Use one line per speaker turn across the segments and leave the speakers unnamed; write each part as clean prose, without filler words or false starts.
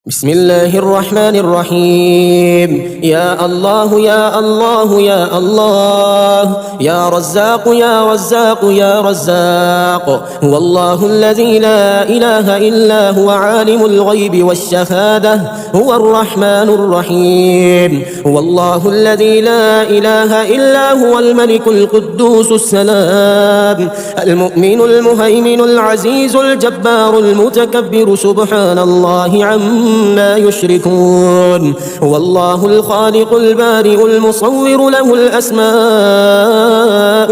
بسم الله الرحمن الرحيم. يا الله يا الله يا الله، يا رزاق يا رزاق يا رزاق، هو الله الذي لا إله إلا هو عالم الغيب والشهادة، هو الرحمن الرحيم. هو الله الذي لا إله إلا هو الملك القدوس السلام المؤمن المهيمن العزيز الجبار المتكبر، سبحان الله عما يشركون. هو الله الخالق البارئ المصور، له الأسماء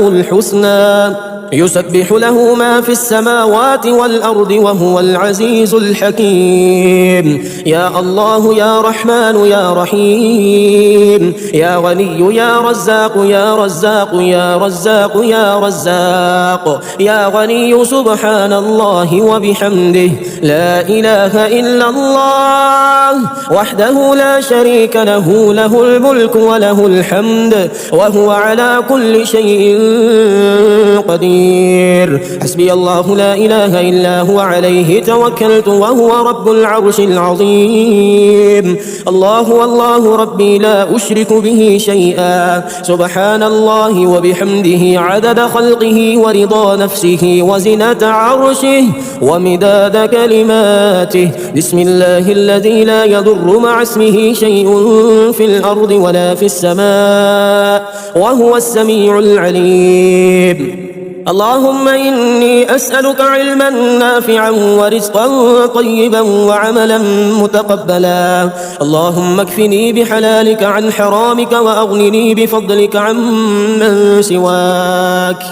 الحسنى، يسبح له ما في السماوات والأرض، وهو العزيز الحكيم. يا الله يا رحمن يا رحيم، يا غني يا رزاق يا رزاق يا رزاق يا رزاق، يا غني سبحان الله وبحمده، لا إله إلا الله وحده لا شريك له، له الملك وله الحمد وهو على كل شيء قدير. حسبي الله لا إله إلا هو عليه توكلت وهو رب العرش العظيم. الله والله ربي لا أشرك به شيئا، سبحان الله وبحمده عدد خلقه ورضا نفسه وزنة عرشه ومداد كلماته. بسم الله الذي لا يضر مع اسمه شيء في الأرض ولا في السماء وهو السميع العليم. اللهم إني أسألك علما نافعا ورزقا طيبا وعملا متقبلا. اللهم اكفني بحلالك عن حرامك وأغنني بفضلك عمن سواك.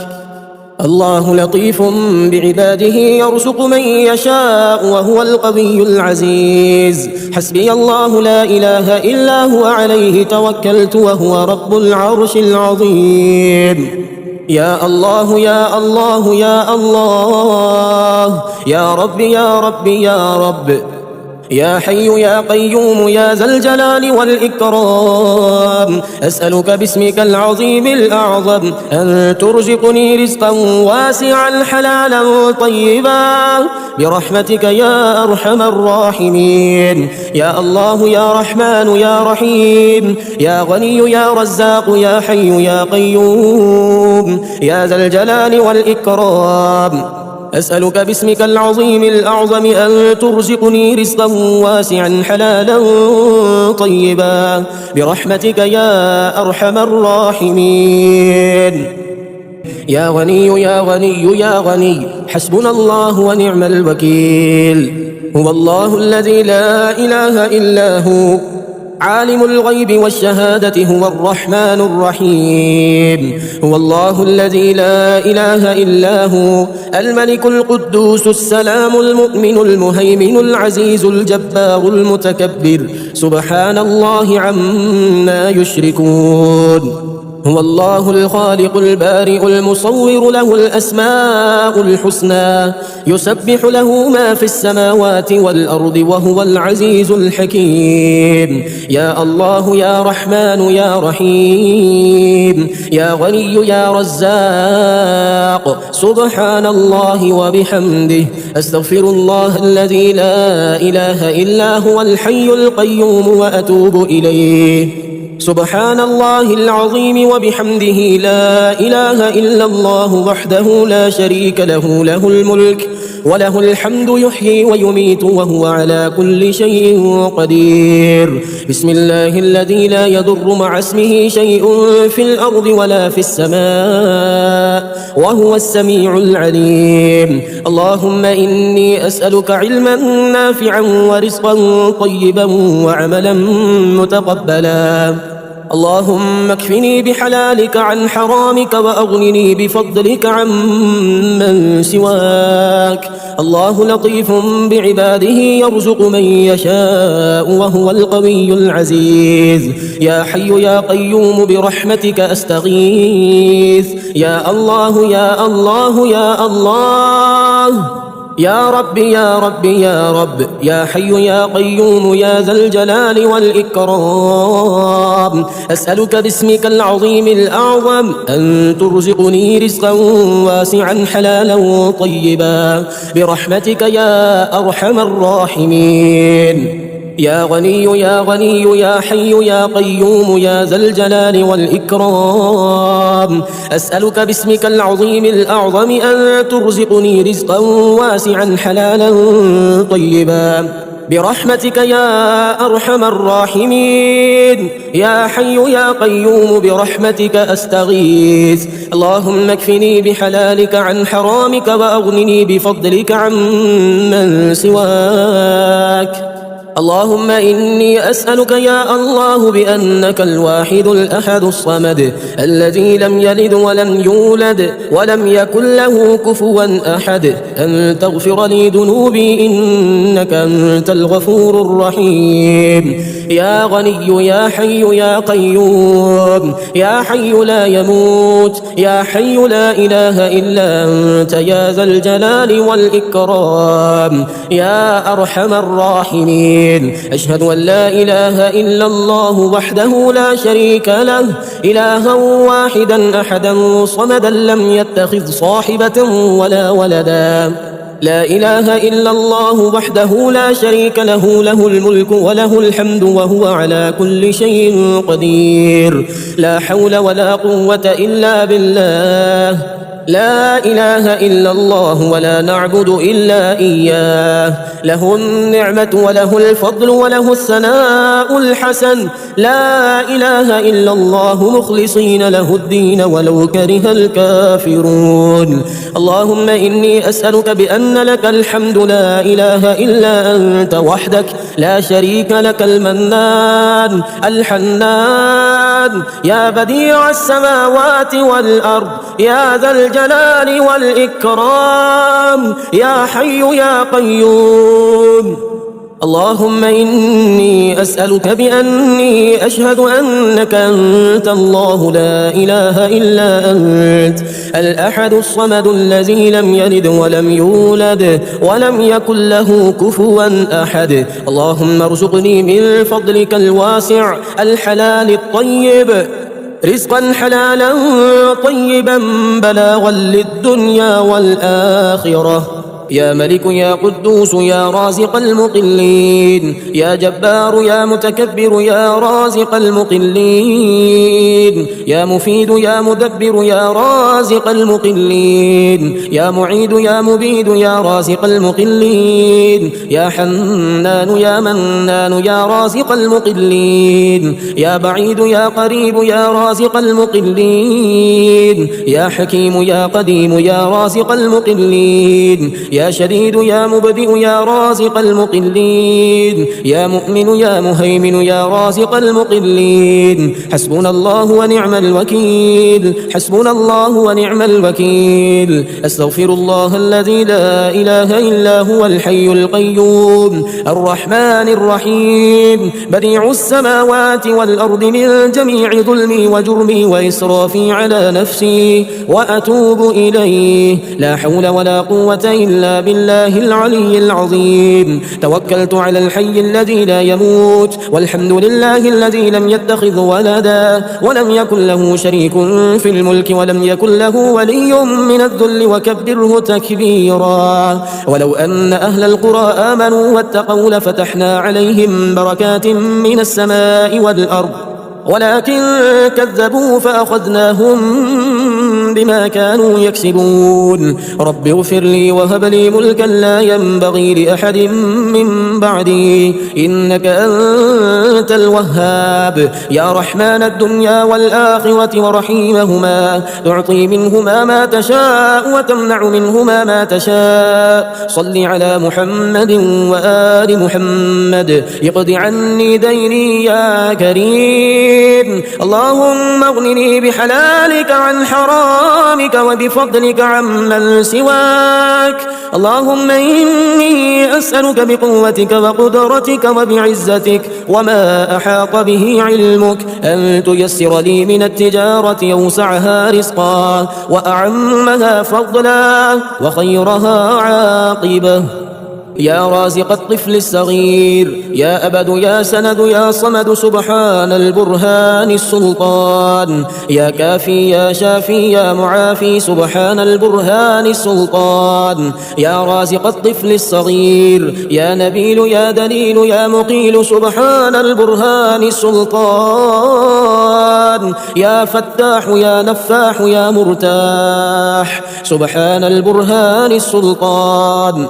الله لطيف بعباده يرزق من يشاء وهو القوي العزيز. حسبي الله لا إله إلا هو عليه توكلت وهو رب العرش العظيم. يا الله يا الله يا الله، يا رب يا رب يا رب، يا حي يا قيوم يا ذا الجلال والإكرام، أسألك باسمك العظيم الأعظم أن ترزقني رزقا واسعا حلالا طيبا برحمتك يا أرحم الراحمين. يا الله يا رحمن يا رحيم، يا غني يا رزاق يا حي يا قيوم يا ذا الجلال والإكرام، أسألك باسمك العظيم الأعظم أن ترزقني رزقا واسعا حلالا طيبا برحمتك يا أرحم الراحمين. يا غني يا غني يا غني، حسبنا الله ونعم الوكيل. هو الله الذي لا إله إلا هو عالم الغيب والشهادة، هو الرحمن الرحيم. هو الله الذي لا إله إلا هو الملك القدوس السلام المؤمن المهيمن العزيز الجبار المتكبر، سبحان الله عما يشركون. هو الله الخالق البارئ المصور، له الأسماء الحسنى، يسبح له ما في السماوات والأرض وهو العزيز الحكيم. يا الله يا رحمن يا رحيم، يا غني يا رزاق، سبحان الله وبحمده، أستغفر الله الذي لا إله إلا هو الحي القيوم وأتوب إليه. سبحان الله العظيم وبحمده، لا إله إلا الله وحده لا شريك له، له الملك وله الحمد يحيي ويميت وهو على كل شيء قدير. بسم الله الذي لا يضر مع اسمه شيء في الأرض ولا في السماء وهو السميع العليم. اللهم إني أسألك علما نافعا ورزقا طيبا وعملا متقبلا. اللهم اكفني بحلالك عن حرامك وأغنني بفضلك عمن سواك. الله لطيف بعباده يرزق من يشاء وهو القوي العزيز. يا حي يا قيوم برحمتك أستغيث. يا الله يا الله يا الله، يا رب يا رب يا رب، يا حي يا قيوم يا ذا الجلال والإكرام، أسألك باسمك العظيم الأعظم أن ترزقني رزقا واسعا حلالا طيبا برحمتك يا أرحم الراحمين. يا غني يا غني يا حي يا قيوم يا ذا الجلال والإكرام، أسألك باسمك العظيم الأعظم أن ترزقني رزقا واسعا حلالا طيبا برحمتك يا أرحم الراحمين. يا حي يا قيوم برحمتك أستغيث، اللهم اكفني بحلالك عن حرامك وأغنني بفضلك عن من سواك. اللهم إني أسألك يا الله بأنك الواحد الأحد الصمد الذي لم يلد ولم يولد ولم يكن له كفوا أحد أن تغفر لي ذنوبي إنك أنت الغفور الرحيم. يا غني يا حي يا قيوم يا حي لا يموت يا حي لا إله إلا أنت يا ذا الجلال والإكرام يا أرحم الراحمين. أشهد أن لا إله إلا الله وحده لا شريك له إلها واحدا أحدا صمدا لم يتخذ صاحبة ولا ولدا. لا إله إلا الله وحده لا شريك له له الملك وله الحمد وهو على كل شيء قدير. لا حول ولا قوة إلا بالله. لا إله إلا الله ولا نعبد إلا إياه. له النعمة وله الفضل وله الثناء الحسن. لا إله إلا الله مخلصين له الدين ولو كره الكافرون. اللهم إني أسألك بأن لك الحمد لا إله إلا أنت وحدك لا شريك لك المنان الحنان يا بديع السماوات والأرض يا ذا الجلال والإكرام يا حي يا قيوم. اللهم إني أسألك بأني أشهد أنك أنت الله لا إله إلا أنت الأحد الصمد الذي لم يلد ولم يولد ولم يكن له كفوا أحد. اللهم ارزقني من فضلك الواسع الحلال الطيب رزقا حلالا طيبا بلاغا للدنيا والآخرة. يا ملك يا قدوس يا رازق المقلين يا جبار يا متكبر يا رازق المقلين يا مفيد يا مدبر يا رازق المقلين يا معيد يا مبيد يا رازق المقلين يا حنان يا منان يا رازق المقلين يا بعيد يا قريب يا رازق المقلين يا حكيم يا قديم يا رازق المقلين يا شديد يا مبدئ يا رازق المقلين يا مؤمن يا مهيمن يا رازق المقلين. حسبنا الله ونعم الوكيل حسبنا الله ونعم الوكيل. أستغفر الله الذي لا إله إلا هو الحي القيوم الرحمن الرحيم بديع السماوات والأرض من جميع ظلمي وجرمي وإسرافي على نفسي وأتوب إليه. لا حول ولا قوة إلا بالله العلي العظيم. توكلت على الحي الذي لا يموت والحمد لله الذي لم يتخذ ولدا ولم يكن له شريك في الملك ولم يكن له ولي من الذل وكبره تكبيرا. ولو أن أهل القرى آمنوا واتقوا لفتحنا عليهم بركات من السماء والأرض ولكن كذبوا فأخذناهم بما كانوا يكسبون. رب اغفر لي وهب لي ملكا لا ينبغي لأحد من بعدي إنك أنت الوهاب. يا رحمن الدنيا والآخرة ورحيمهما تعطي منهما ما تشاء وتمنع منهما ما تشاء. صل على محمد وآل محمد اقض عني ديني يا كريم. اللهم اغنني بحلالك عن حرامك وبفضلك عمن سواك. اللهم إني أسألك بقوتك وقدرتك وبعزتك وما أحاط به علمك أن تيسر لي من التجارة أوسعها رزقا وأعمها فضلا وخيرها عاقبة. يا رازق الطفل الصغير، يا أبد يا سند يا صمد سبحان البرهان السلطان، يا كافي يا شافي يا معافي سبحان البرهان السلطان، يا رازق الطفل الصغير، يا نبيل يا دليل يا مقيل سبحان البرهان السلطان، يا فتاح يا نفاح يا مرتاح سبحان البرهان السلطان،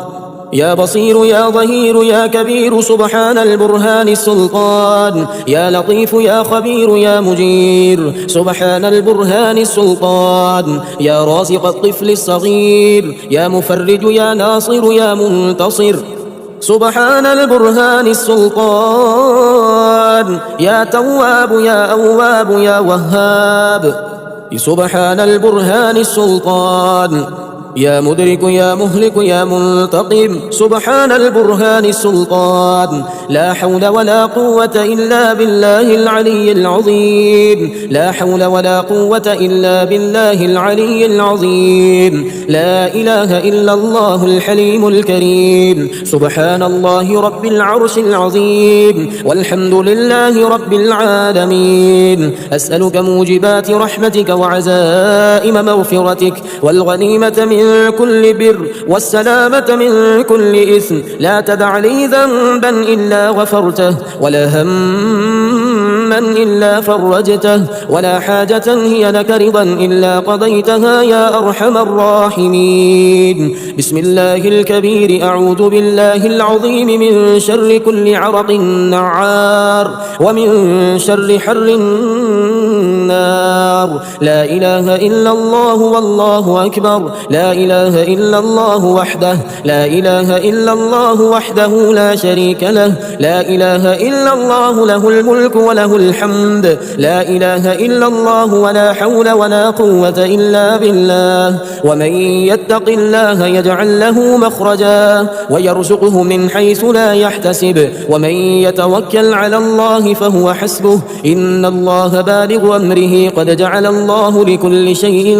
يا بصير يا ظهير يا كبير سبحان البرهان السلطان، يا لطيف يا خبير يا مجير سبحان البرهان السلطان، يا رازق الطفل الصغير، يا مفرج يا ناصر يا منتصر سبحان البرهان السلطان، يا تواب يا أواب يا وهاب سبحان البرهان السلطان، يا مدرك يا مهلك يا منتقم سبحان البرهان السلطان، لا حول ولا قوة إلا بالله العلي العظيم، لا حول ولا قوة إلا بالله العلي العظيم، لا إله إلا الله الحليم الكريم سبحان الله رب العرش العظيم، والحمد لله رب العالمين. أسألك موجبات رحمتك وعزائم مغفرتك والغنيمة من كل بر والسلامة من كل إثم، لا تدع لي ذنبا إلا غفرته ولا هما إلا فرجته ولا حاجة هي لك رضا إلا قضيتها يا أرحم الراحمين. بسم الله الكبير أعوذ بالله العظيم من شر كل عرق نعار ومن شر حر النار، لا إله إلا الله والله أكبر، لا إله إلا الله وحده، لا إله إلا الله وحده لا شريك له، لا إله إلا الله له الملك وله الحمد، لا إله إلا الله ولا حول ولا قوة إلا بالله. ومن يتق الله يجعل له مخرجا ويرزقه من حيث لا يحتسب، ومن يتوكل على الله فهو حسبه، إن الله بالغ أمره قد جعل الله لكل شيء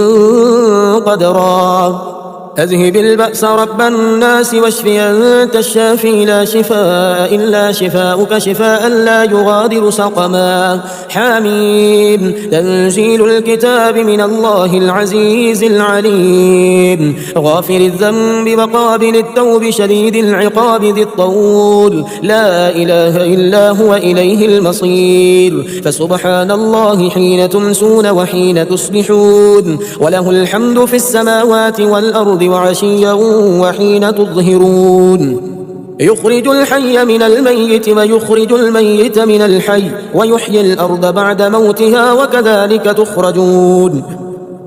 قدرا. أذهب البأس رب الناس واشف أنت الشافي، لا شفاء إلا شفاؤك شفاء لا يغادر سقما. حميم تنزيل الكتاب من الله العزيز العليم، غافر الذنب وقابل التوب شديد العقاب ذي الطول، لا إله إلا هو إليه المصير، فسبحان الله حين تمسون وحين تصبحون، وله الحمد في السماوات والأرض وعشيا وحين تظهرون. يخرج الحي من الميت ويخرج الميت من الحي ويحيي الأرض بعد موتها وكذلك تخرجون.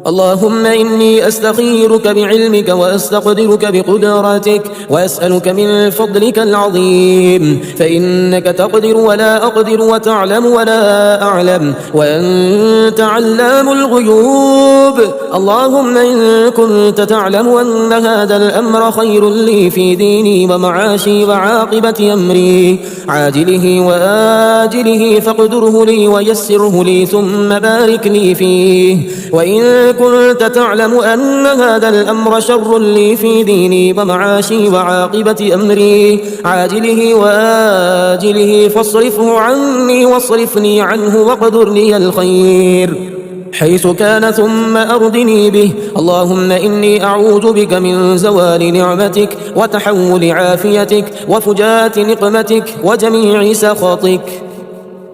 اللهم إني أستخيرك بعلمك وأستقدرك بقدرتك وأسألك من فضلك العظيم، فإنك تقدر ولا أقدر وتعلم ولا أعلم وأنت علام الغيوب. اللهم إن كنت تعلم أن هذا الأمر خير لي في ديني ومعاشي وعاقبة أمري عاجله وآجله فاقدره لي ويسره لي ثم بارك لي فيه، وإن كنت تعلم أن هذا الأمر شر لي في ديني ومعاشي وعاقبة أمري عاجله وآجله فاصرفه عني واصرفني عنه واقدر لي الخير حيث كان ثم أردني به. اللهم إني أعوذ بك من زوال نعمتك وتحول عافيتك وفجاءة نقمتك وجميع سخطك.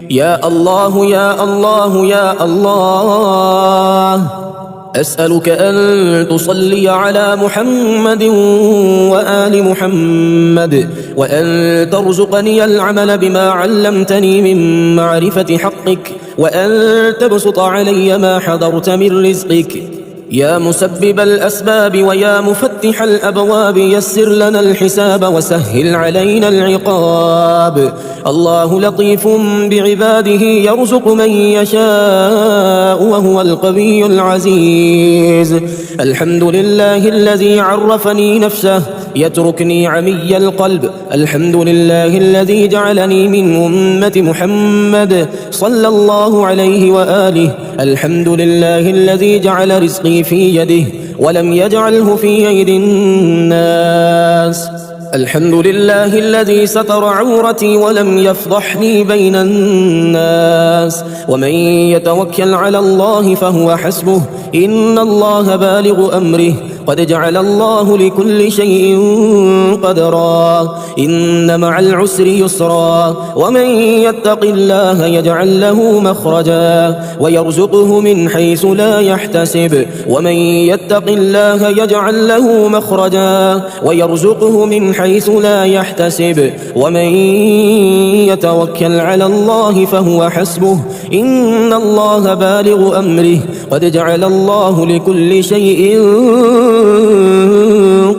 يا الله يا الله يا الله، أسألك أن تصلي على محمد وآل محمد، وأن ترزقني العمل بما علمتني من معرفة حقك، وأن تبسط علي ما حضرت من رزقك. يا مسبب الأسباب ويا مفتح الأبواب يسر لنا الحساب وسهل علينا العقاب. الله لطيف بعباده يرزق من يشاء وهو القوي العزيز. الحمد لله الذي عرفني نفسه يتركني عمي القلب، الحمد لله الذي جعلني من أمة محمد صلى الله عليه وآله، الحمد لله الذي جعل رزقي في يده ولم يجعله في أيدي الناس. الحمد لله الذي ستر عورتي ولم يفضحني بين الناس ومن يتوكل على الله فهو حسبه إن الله بالغ أمره قد جعل الله لكل شيء قدرا إن مع العسر يسرا ومن يتق الله يجعل له مخرجا ويرزقه من حيث لا يحتسب ومن يتق الله يجعل له مخرجا ويرزقه من حيث لا يحتسب ومن يتوكل على الله فهو حسبه إن الله بالغ أمره قد جعل الله لكل شيء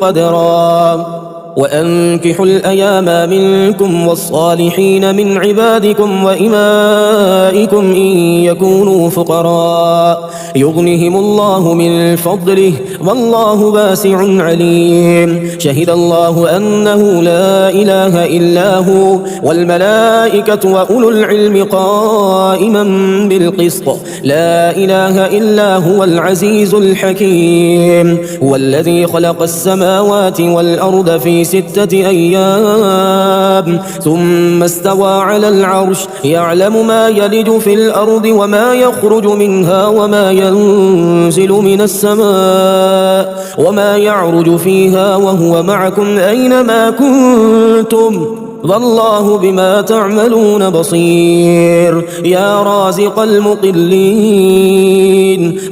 قدرا وأنكحوا الأيام منكم والصالحين من عبادكم وإمائكم إن يكونوا فقراء يغنهم الله من فضله والله واسع عليم شهد الله أنه لا إله إلا هو والملائكة وأولو العلم قائما بالقسط لا إله إلا هو العزيز الحكيم هو الذي خلق السماوات والأرض في 6 أيام ثم استوى على العرش يعلم ما يلج في الأرض وما يخرج منها وما ينزل من السماء وما يعرج فيها وهو معكم أينما كنتم والله بما تعملون بصير يا رازق المقلين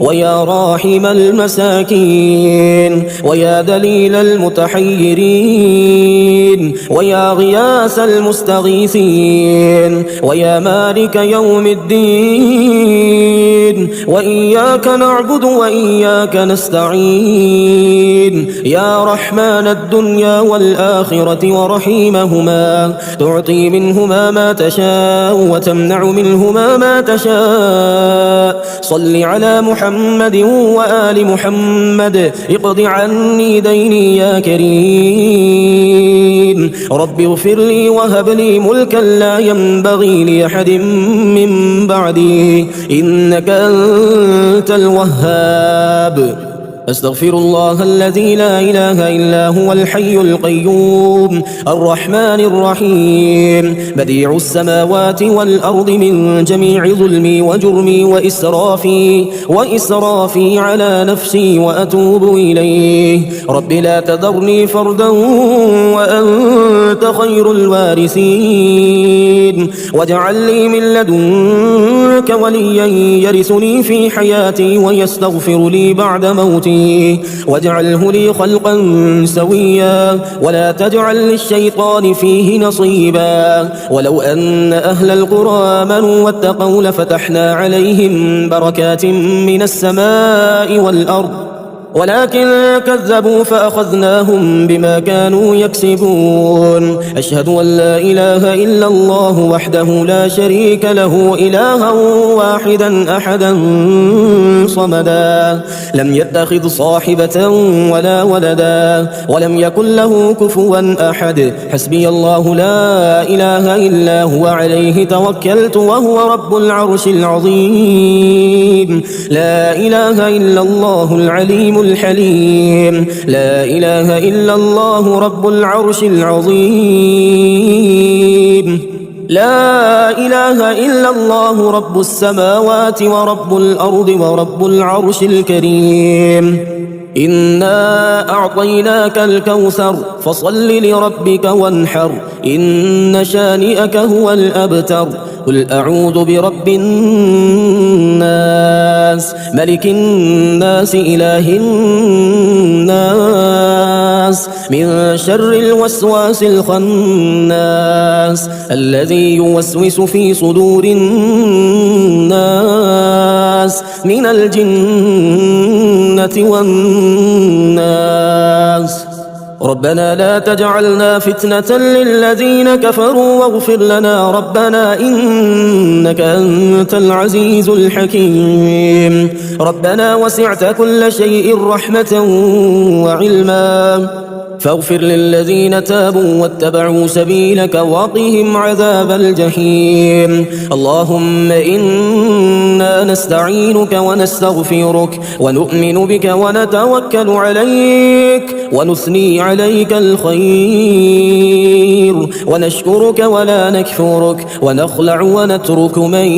ويا راحم المساكين ويا دليل المتحيرين ويا غياث المستغيثين ويا مالك يوم الدين وإياك نعبد وإياك نستعين يا رحمن الدنيا والآخرة ورحيمهما تعطي منهما ما تشاء وتمنع منهما ما تشاء صل على محمد وآل محمد اقض عني ديني يا كريم رب اغفر لي وهب لي ملكا لا ينبغي لأحد من بعدي إنك أنت الوهاب أستغفر الله الذي لا إله إلا هو الحي القيوم الرحمن الرحيم بديع السماوات والأرض من جميع ظلمي وجرمي وإسرافي على نفسي وأتوب إليه رب لا تذرني فردا وأنت خير الوارثين واجعل لي من لدنك وليا يرثني في حياتي ويستغفر لي بعد موتي واجعله لي خلقا سويا ولا تجعل للشيطان فيه نصيبا ولو أن أهل القرى آمنوا واتقوا لفتحنا عليهم بركات من السماء والأرض ولكن كذبوا فأخذناهم بما كانوا يكسبون أشهد أن لا إله إلا الله وحده لا شريك له إلها واحدا أحدا صمدا لم يتخذ صاحبة ولا ولدا ولم يكن له كفوا أحد حسبي الله لا إله إلا هو عليه توكلت وهو رب العرش العظيم لا إله إلا الله العليم الحليم لا إله إلا الله رب العرش العظيم لا إله إلا الله رب السماوات ورب الأرض ورب العرش الكريم إنا أعطيناك الكوثر فصل لربك وانحر إن شانئك هو الأبتر قل أعوذ برب الناس ملك الناس إله الناس من شر الوسواس الخناس الذي يوسوس في صدور الناس من الجنة والناس ربنا لا تجعلنا فتنة للذين كفروا واغفر لنا ربنا إنك أنت العزيز الحكيم ربنا وسعت كل شيء رحمة وعلما فاغفر للذين تابوا واتبعوا سبيلك وقهم عذاب الجحيم. اللهم إنا نستعينك ونستغفرك ونؤمن بك ونتوكل عليك ونثني عليك الخير ونشكرك ولا نكفرك ونخلع ونترك من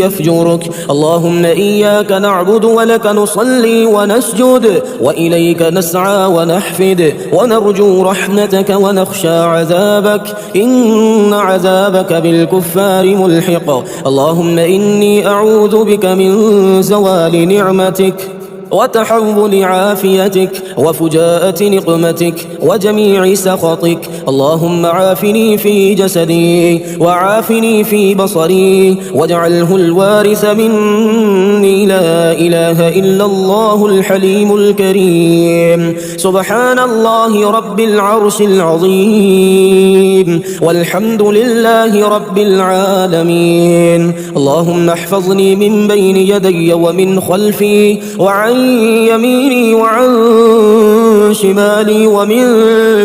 يفجرك. اللهم إياك نعبد ولك نصلي ونسجد وإليك نسعى ونحفد ونرجو رحمتك ونخشى عذابك إن عذابك بالكفار ملحق. اللهم إني أعوذ بك من زوال نعمتك وتحول عافيتك وفجاءة نقمتك وجميع سخطك. اللهم عافني في جسدي وعافني في بصري واجعله الوارث مني. لا إله إلا الله الحليم الكريم. سبحان الله رب العرش العظيم والحمد لله رب العالمين. اللهم احفظني من بين يدي ومن خلفي وعن يميني وعن شمالي ومن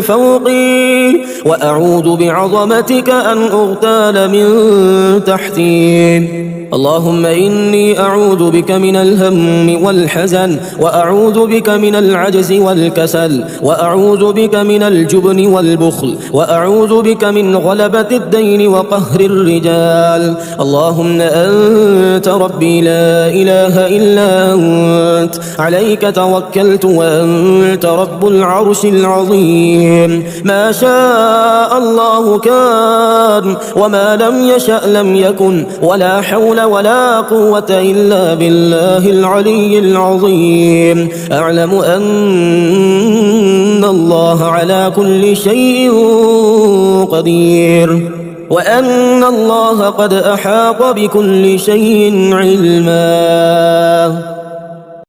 فوقي وأعوذ بعظمتك أن أغتال من تحتي. اللهم إني أعوذ بك من الهم والحزن وأعوذ بك من العجز والكسل وأعوذ بك من الجبن والبخل وأعوذ بك من غلبة الدين وقهر الرجال. اللهم أنت ربي لا إله إلا أنت عليك توكلت وأنت رب العرش العظيم. ما شاء الله كان وما لم يشأ لم يكن ولا حول ولا قوة إلا بالله العلي العظيم. أعلم أن الله على كل شيء قدير وأن الله قد أحاط بكل شيء علما.